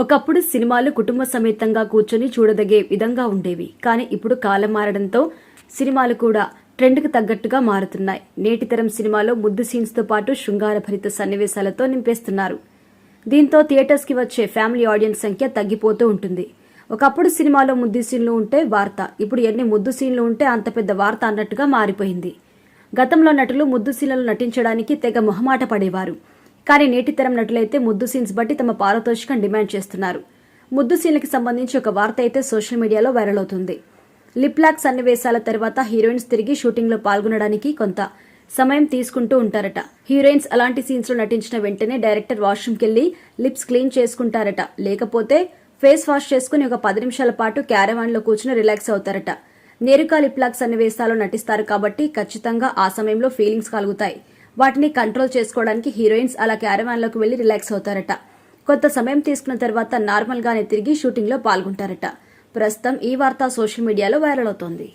ఒకప్పుడు సినిమాలు కుటుంబ సమేతంగా కూర్చొని చూడదగే విధంగా ఉండేవి. కానీ ఇప్పుడు కాలం మారడంతో సినిమాలు కూడా ట్రెండ్కు తగ్గట్టుగా మారుతున్నాయి. నేటి తరం సినిమాలో ముద్దు సీన్స్తో పాటు శృంగారభరిత సన్నివేశాలతో నింపేస్తున్నారు. దీంతో థియేటర్స్కి వచ్చే ఫ్యామిలీ ఆడియన్స్ సంఖ్య తగ్గిపోతూ ఉంటుంది. ఒకప్పుడు సినిమాలో ముద్దు సీన్లు ఉంటే వార్త, ఇప్పుడు ఎన్ని ముద్దు సీన్లు ఉంటే అంత పెద్ద వార్త అన్నట్టుగా మారిపోయింది. గతంలో నటులు ముద్దు సీన్లలో నటించడానికి తెగ మొహమాట పడేవారు. కానీ నేటి తరం నటులైతే ముద్దు సీన్స్ బట్టి తమ పారితోషికం డిమాండ్ చేస్తున్నారు. ముద్దు సీన్లకి సంబంధించి ఒక వార్త అయితే సోషల్ మీడియాలో వైరల్ అవుతుంది. లిప్ లాక్ సన్నివేశాల తర్వాత హీరోయిన్స్ తిరిగి షూటింగ్లో పాల్గొనడానికి కొంత సమయం తీసుకుంటూ ఉంటారట. హీరోయిన్స్ అలాంటి సీన్స్ లో నటించిన వెంటనే డైరెక్టర్ వాష్రూమ్కి వెళ్లి లిప్స్ క్లీన్ చేసుకుంటారట. లేకపోతే ఫేస్ వాష్ చేసుకుని ఒక 10 నిమిషాల పాటు క్యారవాన్ లో కూర్చుని రిలాక్స్ అవుతారట. నేరుగా లిప్ లాక్ సన్నివేశాలు నటిస్తారు కాబట్టి ఖచ్చితంగా ఆ సమయంలో ఫీలింగ్స్ కలుగుతాయి. వాటిని కంట్రోల్ చేసుకోవడానికి హీరోయిన్స్ అలా క్యారవాన్ లోకి వెళ్లి రిలాక్స్ అవుతారట. కొంత సమయం తీసుకున్న తర్వాత నార్మల్ గానే తిరిగి షూటింగ్ లో పాల్గొంటారట. ప్రస్తుతం ఈ వార్త సోషల్ మీడియాలో వైరల్ అవుతోంది.